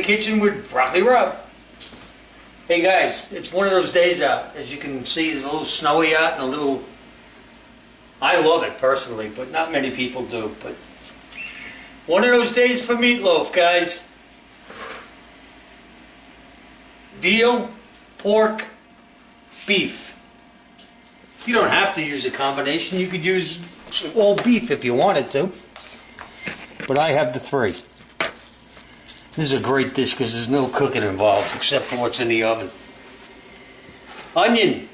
the kitchen with Broccoli Rob. Hey guys, it's one of those days out. As you can see, it's a little snowy out and a little... I love it personally, but not many people do. But one of those days for meatloaf, guys. Veal, pork, beef. You don't have to use a combination. You could use all beef if you wanted to. But I have the three. This is a great dish because there's no cooking involved except for what's in the oven. Onion.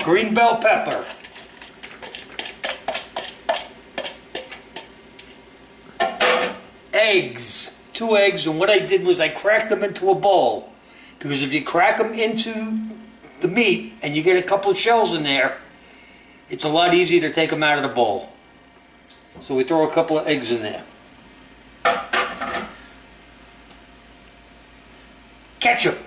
Green bell pepper. Eggs. 2 eggs, and what I did was I cracked them into a bowl. Because if you crack them into the meat and you get a couple of shells in there, it's a lot easier to take them out of the bowl. So we throw a couple of eggs in there. Ketchup.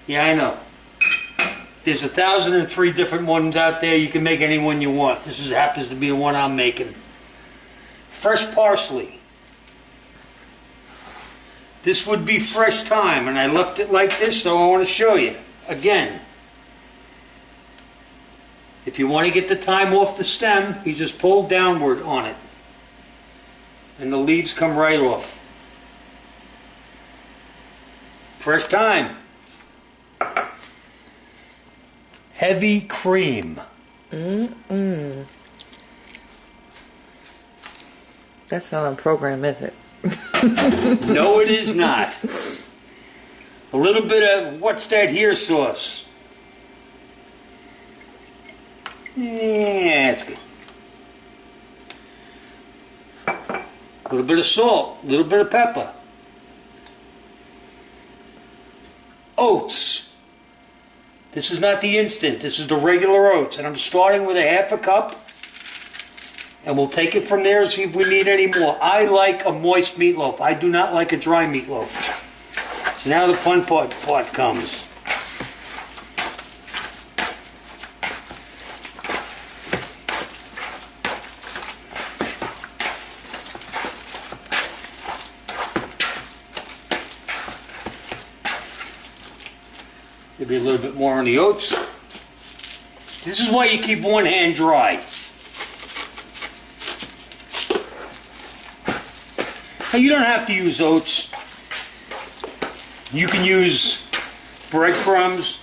Yeah, I know. There's 1,003 different ones out there. You can make any one you want. This happens to be the one I'm making. Fresh parsley. This would be fresh thyme, and I left it like this, so I want to show you. Again, if you want to get the thyme off the stem, you just pull downward on it. And the leaves come right off. Fresh thyme. Heavy cream. That's not on program, is it? No, it is not. A little bit of, what's that here sauce? Yeah, that's good. A little bit of salt, a little bit of pepper. Oats. This is not the instant, this is the regular oats. And I'm starting with a half a cup. And we'll take it from there and see if we need any more. I like a moist meatloaf. I do not like a dry meatloaf. So now the fun part comes. Maybe a little bit more on the oats. This is why you keep one hand dry. Now you don't have to use oats. You can use breadcrumbs.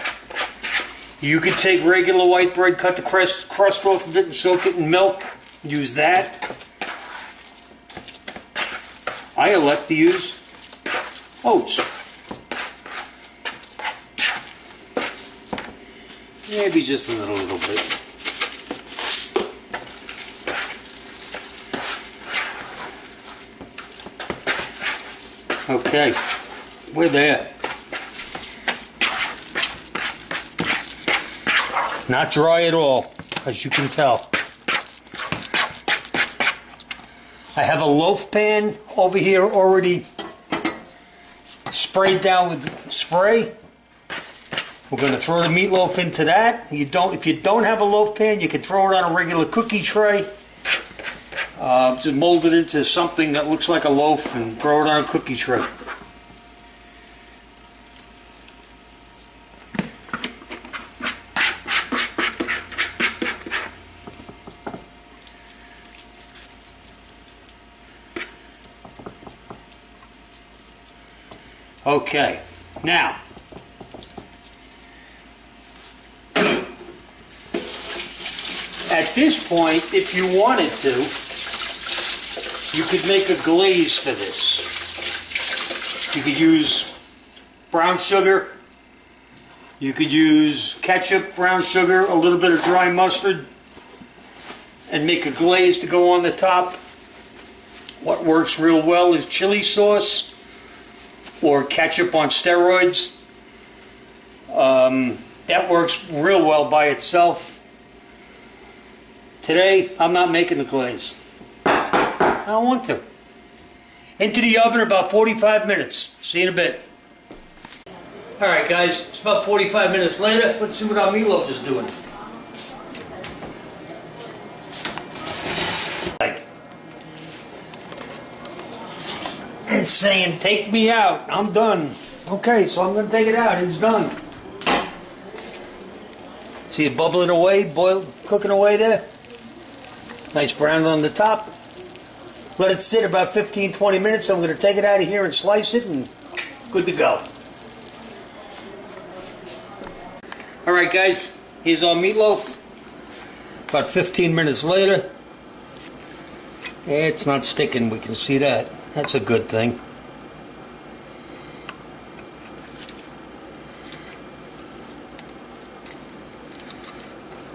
You could take regular white bread, cut the crust off of it and soak it in milk. Use that. I elect to use oats. Maybe just a little bit. Okay, we're there. Not dry at all, as you can tell. I have a loaf pan over here already sprayed down with spray. We're going to throw the meatloaf into that. If you don't have a loaf pan, you can throw it on a regular cookie tray. Just mold it into something that looks like a loaf and throw it on a cookie tray. Okay, now at this point, if you wanted to, you could make a glaze for this. You could use brown sugar, you could use ketchup, brown sugar, a little bit of dry mustard, and make a glaze to go on the top. What works real well is chili sauce or ketchup on steroids. That works real well by itself. Today, I'm not making the glaze. I don't want to. Into the oven about 45 minutes. See you in a bit. Alright guys, it's about 45 minutes later. Let's see what our meatloaf is doing. saying, take me out. I'm done. Okay, so I'm going to take it out. It's done. See it bubbling away, cooking away there? Nice brown on the top. Let it sit about 15-20 minutes. I'm going to take it out of here and slice it, and good to go. Alright guys, here's our meatloaf. About 15 minutes later. It's not sticking, we can see that. That's a good thing.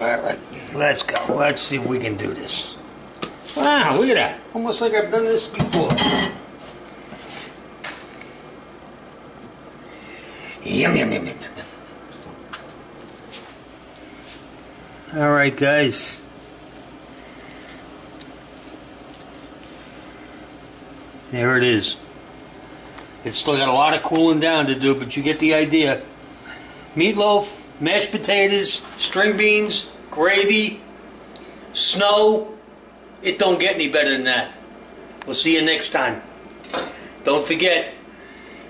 Alright, let's go. Let's see if we can do this. Wow, look at that. Almost like I've done this before. Yum, yum, yum, yum, yum. Alright, guys. There it is. It's still got a lot of cooling down to do, but you get the idea. Meatloaf, mashed potatoes, string beans, gravy, snow. It don't get any better than that. We'll see you next time. Don't forget,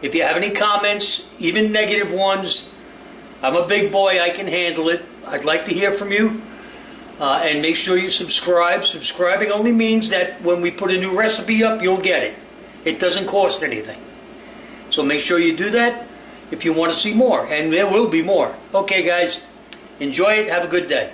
if you have any comments, even negative ones, I'm a big boy, I can handle it. I'd like to hear from you. And make sure you subscribe. Subscribing only means that when we put a new recipe up, you'll get it. It doesn't cost anything. So make sure you do that if you want to see more. And there will be more. Okay, guys. Enjoy it. Have a good day.